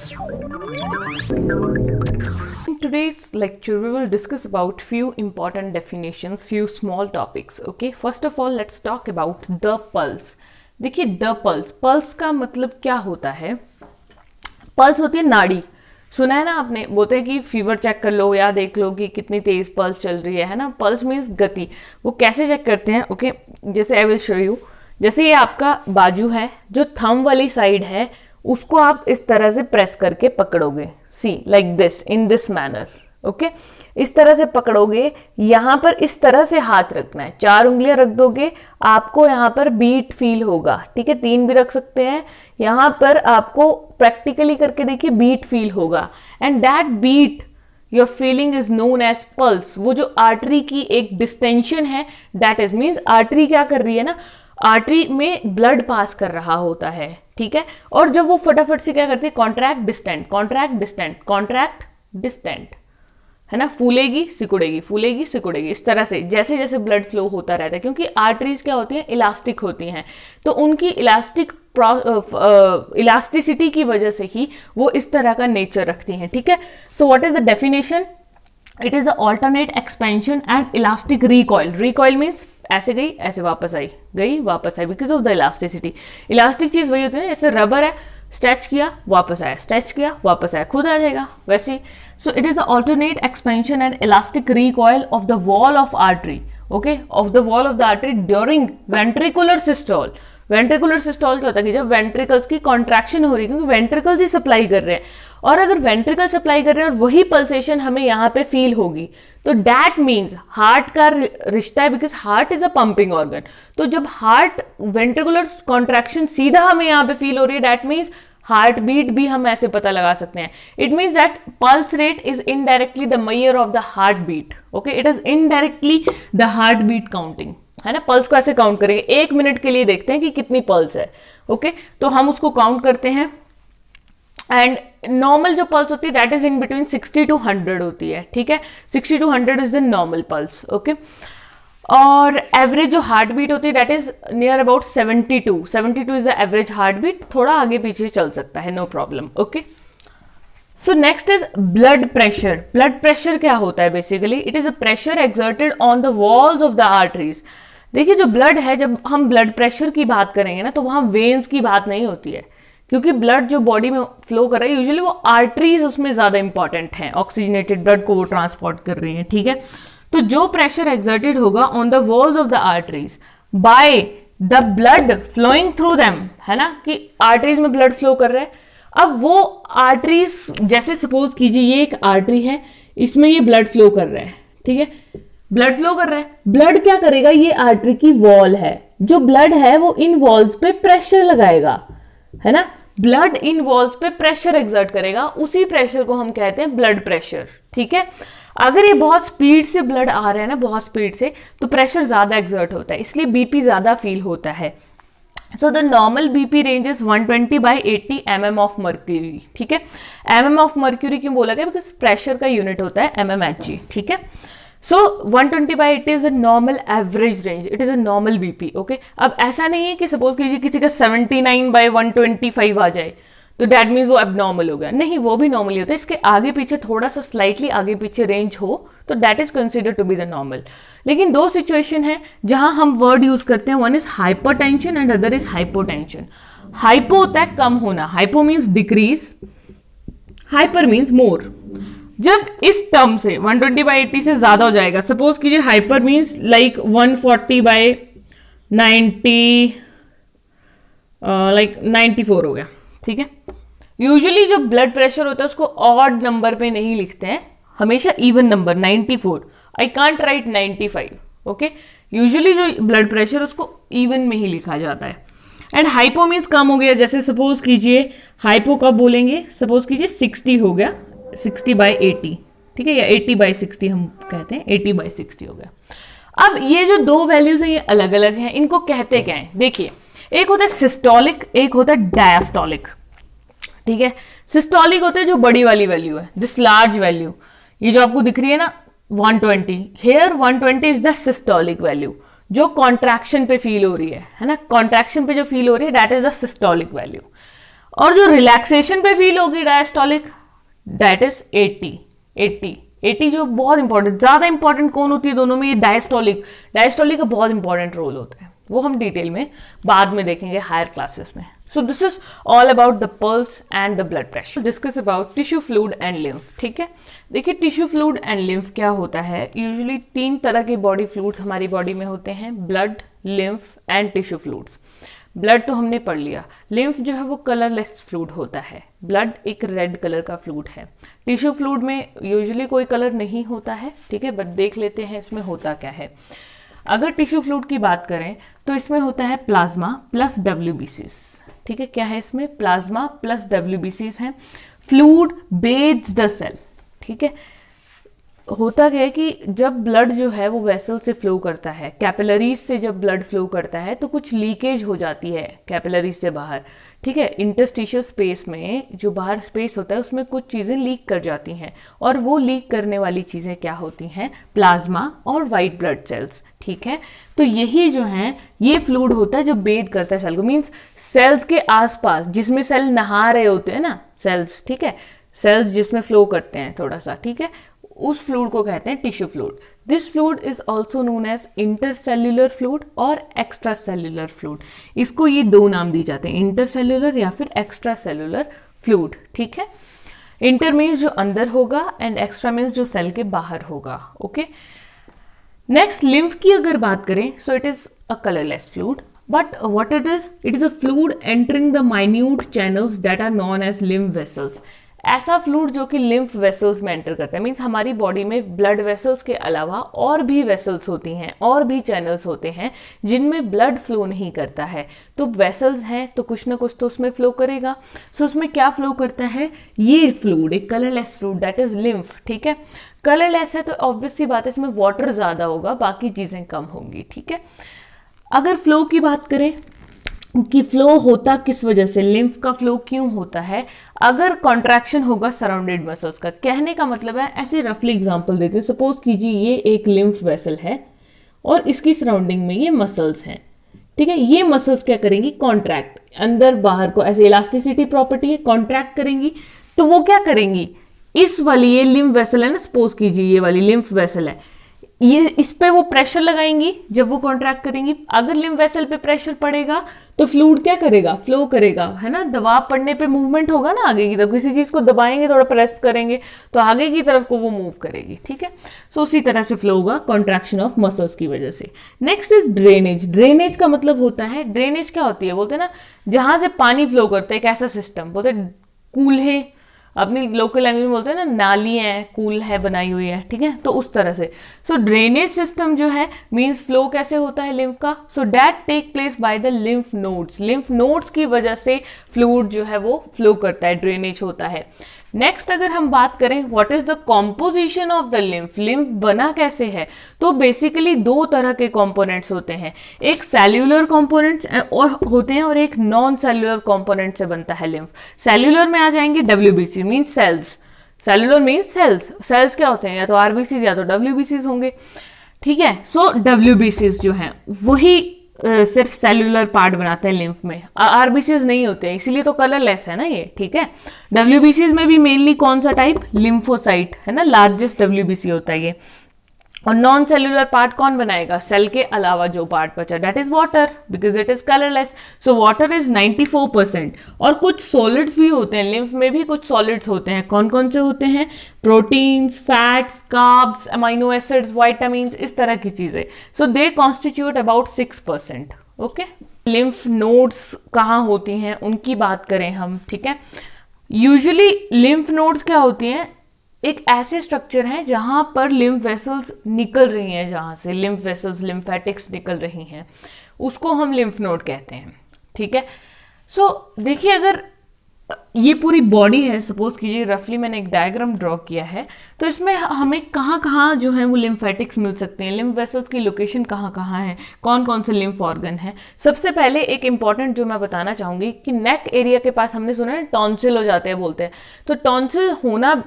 In today's lecture, we will discuss about few important definitions, few small topics. Okay, first of all, let's talk about the pulse. देखिए the pulse का मतलब क्या होता है? Pulse होती है नाड़ी. सुना है ना आपने, बोलते हैं कि फीवर चेक कर लो या देख लो कि कितनी तेज पल्स चल रही है ना. पल्स मीन्स गति. वो कैसे चेक करते हैं? ओके, जैसे आई विल शो यू. जैसे ये आपका बाजू है, जो थंब वाली साइड है उसको आप इस तरह से प्रेस करके पकड़ोगे. See like this, in this manner. Okay, इस तरह से पकड़ोगे. यहां पर इस तरह से हाथ रखना है. 4 उंगलियां रख दोगे, आपको यहां पर बीट फील होगा. ठीक है, 3 भी रख सकते हैं. यहां पर आपको प्रैक्टिकली करके देखिए बीट फील होगा. And that beat your feeling is known as pulse. वो जो आर्टरी की एक डिस्टेंशन है, दैट इज मीन्स आर्टरी क्या कर रही है ना, आर्टरी में ब्लड पास कर रहा होता है. ठीक है, और जब वो फटाफट से क्या करती है, contract distant, contract distant, contract distant, है ना. फूलेगी सिकुड़ेगी, फूलेगी सिकुड़ेगी, इस तरह से जैसे जैसे ब्लड फ्लो होता रहता है. क्योंकि आर्टरीज क्या होती हैं, इलास्टिक होती हैं, तो उनकी इलास्टिसिटी की वजह से ही वो इस तरह का नेचर रखती हैं. ठीक है, so what is the definition? It is the alternate expansion and elastic recoil. Recoil means ऐसे गई, ऐसे वापस आई, गई वापस आई, because of the elasticity. Elastic चीज वही होती है ना, जैसे रबर है, स्ट्रेच किया वापस आया, स्ट्रेच किया वापस आया, खुद आ जाएगा वैसे. सो it is the alternate expansion and elastic recoil of the wall of artery. Okay, of the wall of the artery during ventricular systole. Ventricular systole क्या होता है कि जब वेंट्रिकल्स की कॉन्ट्रैक्शन हो रही है, क्योंकि वेंट्रिकल्स ही सप्लाई कर रहे हैं, और अगर वेंट्रिकल सप्लाई कर रहे हैं और वही पल्सेशन हमें यहाँ पे फील होगी, तो दैट मीन्स हार्ट का रिश्ता है, because heart is a pumping organ. तो जब हार्ट वेंट्रिकुलर कॉन्ट्रैक्शन सीधा हमें यहाँ पे फील हो रही है, दैट मीन्स हार्ट बीट भी हम ऐसे पता लगा सकते हैं. It means that pulse rate is indirectly the measure of the heart beat. Okay, it is indirectly the heart beat counting, है ना. पल्स को ऐसे काउंट करेंगे, 1 मिनट के लिए देखते हैं कि कितनी पल्स है. ओके, तो हम उसको काउंट करते हैं. एंड नॉर्मल जो पल्स होती है that is in between 60 to 100 होती है. ठीक है, 60 to 100 is the normal pulse. Okay, और एवरेज जो हार्ट बीट होती है that is near about 72 is the average heart beat. थोड़ा आगे पीछे चल सकता है, no problem. Okay, so next is blood pressure. Blood pressure क्या होता है? Basically it is the pressure exerted on the walls of the arteries. देखिए, जो ब्लड है, जब हम ब्लड प्रेशर की बात करेंगे ना, तो वहां वेन्स की बात नहीं होती है, क्योंकि ब्लड जो बॉडी में फ्लो कर रहा है, यूजुअली वो आर्टरीज उसमें ज्यादा इंपॉर्टेंट हैं, ऑक्सीजनेटेड ब्लड को वो ट्रांसपोर्ट कर रही हैं. ठीक है, तो जो प्रेशर एक्सर्टेड होगा on the walls of the arteries by the blood flowing through them, है ना, कि आर्टरीज में ब्लड फ्लो कर रहा है. अब वो आर्टरीज, जैसे सपोज कीजिए ये एक आर्टरी है, इसमें ये ब्लड फ्लो कर रहा है. ठीक है, ब्लड फ्लो कर रहा है. ब्लड क्या करेगा, ये आर्टरी की वॉल है, जो ब्लड है वो इन वॉल्स पे प्रेशर लगाएगा, है ना. ब्लड इन वॉल्स पे प्रेशर एक्सर्ट करेगा, उसी प्रेशर को हम कहते हैं ब्लड प्रेशर. ठीक है, अगर ये बहुत स्पीड से ब्लड आ रहा है ना, बहुत स्पीड से, तो प्रेशर ज्यादा एक्सर्ट होता है, इसलिए बीपी ज्यादा फील होता है. So the normal BP range is 120/80 mm of mercury. ठीक है, mm ऑफ मर्क्यूरी क्यों बोला गया? बिकॉज प्रेशर का यूनिट होता है mmHg. ठीक है, सो 120/80 is a normal average range, it is a normal BP. Okay, अब ऐसा नहीं है कि सपोज कीजिए किसी का 79/125 आ जाए तो दैट मीन्स वो एबनॉर्मल हो गया. नहीं, वो भी नॉर्मल ही होता है. इसके आगे पीछे थोड़ा सा स्लाइटली आगे पीछे रेंज हो तो that is consider to be the normal. लेकिन 2 सिचुएशन है जहां हम वर्ड यूज करते हैं, one is hypertension and other is hypotension. Hypo होता है कम होना, hypo means decrease, hyper means more. जब इस टर्म से 120/80 से ज्यादा हो जाएगा, सपोज कीजिए हाइपर मीन्स लाइक 140/90 लाइक 94 हो गया. ठीक है, यूजुअली जो ब्लड प्रेशर होता है उसको ऑड नंबर पे नहीं लिखते हैं, हमेशा even number 94. I can't right 95. Okay, usually जो ब्लड प्रेशर उसको इवन में ही लिखा जाता है. एंड हाइपो मीन्स कम हो गया, जैसे सपोज कीजिए हाइपो कब बोलेंगे, सपोज कीजिए 60 हो गया, 60/80. ठीक है, या 80/60 हम कहते हैं, 80/60 हो गया. अब ये जो 2 वैल्यूज हैं ये अलग अलग हैं, इनको कहते क्या है? देखिए, एक होता है सिस्टोलिक, एक होता है डायस्टोलिक. ठीक है, सिस्टोलिक होता है जो बड़ी वाली वैल्यू है, दिस लार्ज वैल्यू, ये जो आपको दिख रही है ना 120, here 120 is the systolic value, जो कॉन्ट्रैक्शन पे फील हो रही है ना, कॉन्ट्रैक्शन पे जो फील हो रही है that is the systolic value. और जो रिलैक्सेशन पे फील होगी डायस्टोलिक, दैट इज 80 जो बहुत इंपॉर्टेंट, ज्यादा इंपॉर्टेंट कौन होती है दोनों में, ये डायस्टोलिक का बहुत इंपॉर्टेंट रोल होता है, वो हम डिटेल में बाद में देखेंगे हायर क्लासेस में. So this is all about the pulse and the blood pressure. Discuss about tissue fluid and lymph. ठीक है, देखिए टिश्यू फ्लूइड एंड लिम्फ क्या होता है. यूजुअली 3 तरह के बॉडी फ्लूइड्स हमारी बॉडी में होते हैं, blood, lymph and tissue fluids. Blood तो हमने पढ़ लिया. लिम्फ जो है वो कलरलेस फ्लूइड होता है. ब्लड एक रेड कलर का फ्लूइड है. टिश्यू फ्लूइड में यूजुअली कोई कलर नहीं होता है. ठीक है, बट देख लेते हैं इसमें होता क्या है. अगर टिश्यू फ्लूइड की बात करें तो इसमें होता है प्लाज्मा प्लस डब्ल्यूबीसीज. ठीक है, क्या है इसमें, प्लाज्मा प्लस डब्ल्यूबीसीज है. Fluid bathes the cell. ठीक है, होता क्या है कि जब ब्लड जो है वो वेसल से फ्लो करता है, कैपिलरीज से जब ब्लड फ्लो करता है तो कुछ लीकेज हो जाती है कैपिलरीज से बाहर. ठीक है, इंटरस्टिशियल स्पेस में जो बाहर स्पेस होता है उसमें कुछ चीज़ें लीक कर जाती हैं, और वो लीक करने वाली चीज़ें क्या होती हैं, प्लाज्मा और वाइट ब्लड सेल्स. ठीक है, तो यही जो है ये फ्लूइड होता है जो बेद करता है सेल को. मीन्स सेल्स के आसपास जिसमें सेल नहा रहे होते हैं ना सेल्स, ठीक है, सेल्स जिसमें फ्लो करते हैं थोड़ा सा, ठीक है, उस फ्लूइड को कहते हैं tissue fluid. This fluid is also known as intercellular fluid और एक्स्ट्रा सेल्युलर फ्लूइड. इसको ये 2 नाम दिए जाते हैं, इंटरसेल्युलर या फिर एक्स्ट्रा सेल्युलर फ्लूइड. ठीक है, इंटर मीन्स जो अंदर होगा एंड एक्स्ट्रा मीन्स जो सेल के बाहर होगा. ओके, नेक्स्ट लिम्फ की अगर बात करें, so it is a colourless fluid. But what it is a fluid entering the minute channels that are known as lymph vessels. ऐसा फ्लूइड जो कि लिम्फ वेसल्स में एंटर करता है. मीन्स हमारी बॉडी में ब्लड वेसल्स के अलावा और भी वेसल्स होती हैं, और भी चैनल्स होते हैं जिनमें ब्लड फ्लो नहीं करता है. तो वेसल्स हैं तो कुछ ना कुछ तो उसमें फ्लो करेगा. सो उसमें क्या फ्लो करता है, ये फ्लूइड एक colourless fluid that is lymph. ठीक है, कलरलेस है तो ऑब्वियस सी बात है इसमें वाटर ज्यादा होगा, बाकी चीजें कम होंगी. ठीक है, अगर फ्लो की बात करें कि फ्लो होता किस वजह से, लिम्फ का फ्लो क्यों होता है, अगर कॉन्ट्रैक्शन होगा सराउंडेड मसल्स का. कहने का मतलब है, ऐसे रफली एग्जांपल देते हैं. सपोज कीजिए ये एक लिम्फ वेसल है और इसकी सराउंडिंग में ये मसल्स हैं. ठीक है, ये मसल्स क्या करेंगी, कॉन्ट्रैक्ट, अंदर बाहर को, ऐसे इलास्टिसिटी प्रॉपर्टी है, कॉन्ट्रैक्ट करेंगी. तो वो क्या करेंगी, इस वाली ये लिम्फ वेसल है ना, सपोज कीजिए ये वाली लिम्फ वेसल है, ये इस पे वो प्रेशर लगाएंगी जब वो कॉन्ट्रैक्ट करेंगी. अगर लिम्फ वेसल पे प्रेशर पड़ेगा तो फ्लूइड क्या करेगा, फ्लो करेगा, है ना. दबाव पड़ने पे मूवमेंट होगा ना आगे की तरफ, किसी चीज को दबाएंगे, थोड़ा प्रेस करेंगे तो आगे की तरफ को वो मूव करेगी. ठीक है, सो उसी तरह से फ्लो होगा कॉन्ट्रैक्शन ऑफ मसल्स की वजह से. Next is drainage. ड्रेनेज का मतलब होता है, ड्रेनेज क्या होती है, बोलते हैं ना जहां से पानी फ्लो करता है, एक ऐसा सिस्टम, बोलते हैं कूल्हे, अपनी लोकल लैंग्वेज में बोलते हैं ना, नाली है, कूल है, बनाई हुई है. ठीक है, तो उस तरह से. सो ड्रेनेज सिस्टम जो है मींस फ्लो कैसे होता है लिम्फ का, so that take place by the lymph nodes. Lymph nodes की वजह से फ्लूइड जो है वो फ्लो करता है, ड्रेनेज होता है. नेक्स्ट अगर हम बात करें what is the composition of the lymph, lymph बना कैसे है, तो बेसिकली 2 तरह के कंपोनेंट्स होते हैं. एक सेल्यूलर कंपोनेंट्स और होते हैं और एक नॉन सेल्यूलर कंपोनेंट से बनता है लिम्फ. सेल्यूलर में आ जाएंगे WBC means cells. Cellular means cells. Cells क्या होते हैं, या तो आरबीसी या तो डब्ल्यूबीसी होंगे. ठीक है, सो डब्ल्यूबीसी जो हैं वही सिर्फ सेल्यूलर पार्ट बनाते हैं लिम्फ में, आरबीसीज नहीं होते हैं, इसीलिए तो कलरलेस है ना ये. ठीक है, डब्ल्यूबीसीज में भी मेनली कौन सा टाइप, लिम्फोसाइट है ना, लार्जेस्ट डब्ल्यूबीसी होता है ये. और नॉन सेल्यूलर पार्ट कौन बनाएगा, सेल के अलावा जो पार्ट बचा, that is water, because it is colourless. So water is 94%. और कुछ सॉलिड्स भी होते हैं लिम्फ में, भी कुछ सॉलिड्स होते हैं. कौन कौन से होते हैं, proteins, fats, carbs, amino acids, vitamins, इस तरह की चीजें. So they constitute about 6%. Okay, lymph nodes कहाँ होती हैं उनकी बात करें हम. ठीक है, यूजुअली लिम्फ नोड्स क्या होती हैं, एक ऐसे स्ट्रक्चर है जहां पर लिम्फ वेसल्स निकल रही हैं, जहां से लिम्फ वेसल्स, लिम्फेटिक्स निकल रही हैं, उसको हम लिम्फ नोड कहते हैं. ठीक है, सो देखिए अगर ये पूरी बॉडी है, सपोज कीजिए रफली मैंने एक डायग्राम ड्रॉ किया है, तो इसमें हमें कहाँ कहाँ जो है वो लिम्फेटिक्स मिल सकते हैं, लिम्फ वेसल्स की लोकेशन कहाँ कहाँ है, कौन कौन से लिम्फ ऑर्गन है. सबसे पहले एक इंपॉर्टेंट जो मैं बताना चाहूंगी कि नेक एरिया के पास हमने सुना है टॉन्सिल हो जाते हैं बोलते हैं, तो टॉन्सिल होना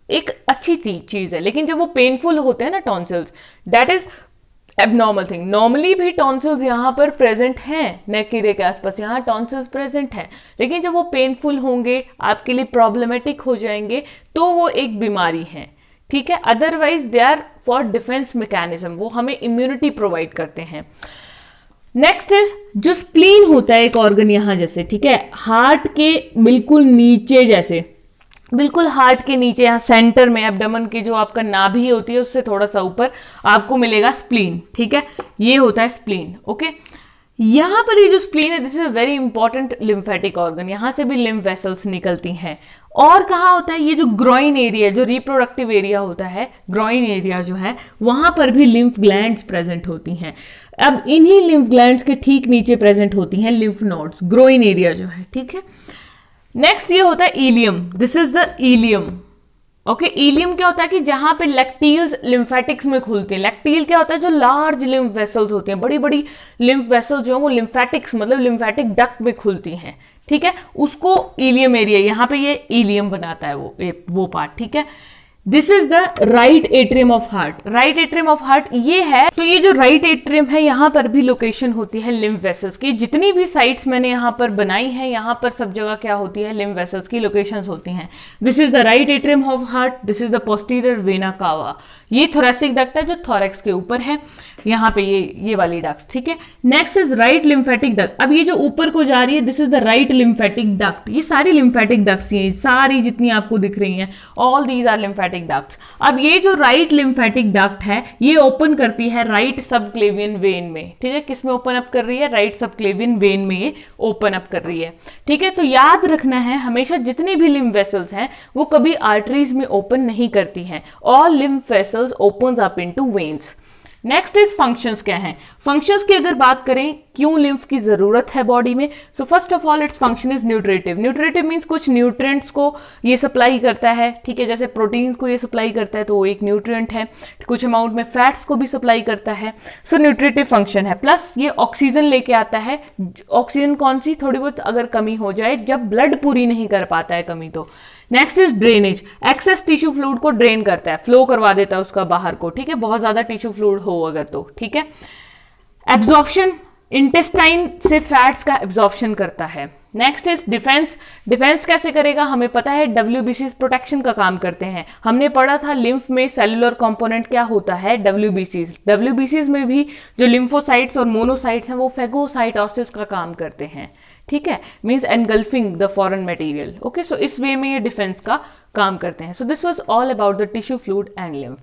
एक अच्छी चीज है, लेकिन जब वो पेनफुल होते हैं ना tonsils, that is abnormal thing. Normally भी टॉन्सिल्स यहाँ पर प्रेजेंट हैं, नेक एरिया के आसपास यहाँ टॉन्सिल्स प्रेजेंट हैं, लेकिन जब वो पेनफुल होंगे, आपके लिए प्रॉब्लमेटिक हो जाएंगे, तो वो एक बीमारी है, ठीक है। Otherwise they are for defence mechanism, वो हमें इम्यूनिटी प्रोवाइड करते हैं। नेक्स्ट इज जो स्प्लीन होता है एक ऑर्गन यहाँ जैसे, ठीक है, हार्ट के बिल्कुल नीचे जैसे, बिल्कुल हार्ट के नीचे यहाँ सेंटर में एब्डोमेन की जो आपका नाभि होती है उससे थोड़ा सा ऊपर आपको मिलेगा स्प्लीन, ठीक है, ये होता है स्प्लीन। ओके, यहाँ पर ये जो स्प्लीन है, this is a very important lymphatic organ, यहाँ से भी लिम्फ वेसल्स निकलती हैं। और कहाँ होता है, ये जो ग्रॉइन एरिया, जो रिप्रोडक्टिव एरिया होता है, ग्रॉइन एरिया जो है, वहां पर भी लिम्फ ग्लैंड्स प्रेजेंट होती हैं। अब इन्हीं लिम्फ ग्लैंड्स के ठीक नीचे प्रेजेंट होती हैं लिम्फ नोड्स, ग्रोइन एरिया जो है, ठीक है। नेक्स्ट ये होता है ileum, this is the ileum. Okay, ileum क्या होता है कि जहां पे लैक्टील्स लिम्फेटिक्स में खुलते हैं। लैक्टील क्या होता है, जो लार्ज लिम्फ वेसल्स होती हैं, बड़ी बड़ी लिम्फ वेसल्स जो है वो लिम्फेटिक्स मतलब लिम्फेटिक डक्ट में खुलती हैं, ठीक है, उसको इलियम एरिया, यहां पे ये इलियम बनाता है वो पार्ट, ठीक है। This is the right atrium of heart, right atrium of heart ये है। तो ये जो राइट एट्रियम है, यहाँ पर भी लोकेशन होती है लिम्फ वेसल्स की। जितनी भी साइट्स मैंने यहाँ पर बनाई है, यहाँ पर सब जगह क्या होती है, लिम्फ वेसल्स की लोकेशंस होती हैं। This is the right atrium of heart, this is the posterior vena cava, ये थोरेसिक डक्ट है जो थोरेक्स के ऊपर है, यहाँ पे ये वाली डक्ट, ठीक है। Next is right lymphatic duct, अब ये जो ऊपर को जा रही है, this is the right lymphatic duct. ये सारी लिम्फेटिक डक्ट्स, ये सारी जितनी आपको दिख रही हैं, all these are lymphatic ducts. अब ये जो राइट लिम्फेटिक डक्ट है, ये ओपन करती है राइट सबक्लेवियन वेन में, ठीक है। किस में ओपन अप कर रही है, राइट सबक्लेवियन वेन में ये ओपन अप कर रही है, ठीक है। तो याद रखना है हमेशा, जितनी भी लिम्फ वेसल्स हैं वो कभी आर्टरीज में ओपन नहीं करती हैं, all lymph vessels opens up into veins. Next is functions क्या हैं। फंक्शंस की अगर बात करें, क्यों लिम्फ की जरूरत है बॉडी में, so first of all its function is nutritive. Nutritive means कुछ न्यूट्रिएंट्स को ये सप्लाई करता है, ठीक है, जैसे प्रोटीन्स को ये सप्लाई करता है तो वो एक न्यूट्रिएंट है, कुछ अमाउंट में फैट्स को भी सप्लाई करता है, सो न्यूट्रिटिव फंक्शन है। प्लस ये ऑक्सीजन लेके आता है, ऑक्सीजन कौन सी, थोड़ी बहुत अगर कमी हो जाए, जब ब्लड पूरी नहीं कर पाता है कमी तो। Next is drainage, excess tissue fluid को ड्रेन करता है, फ्लो करवा देता है उसका बाहर को, ठीक है, बहुत ज्यादा टिश्यू फ्लूइड हो अगर तो, ठीक है। एब्जॉर्प्शन, इंटेस्टाइन से फैट्स का एब्जॉर्प्शन करता है। नेक्स्ट इज डिफेंस, डिफेंस कैसे करेगा, हमें पता है डब्ल्यूबीसीज प्रोटेक्शन का काम करते हैं। हमने पढ़ा था लिम्फ में सेलुलर कंपोनेंट क्या होता है, डब्ल्यूबीसीज। डब्ल्यूबीसीज में भी जो लिम्फोसाइट्स और मोनोसाइट्स हैं वो फेगोसाइटोसिस का काम करते हैं, ठीक है, means engulfing the foreign material. Okay, so इस वे में ये डिफेंस का काम करते हैं। So this was all about the tissue fluid and lymph.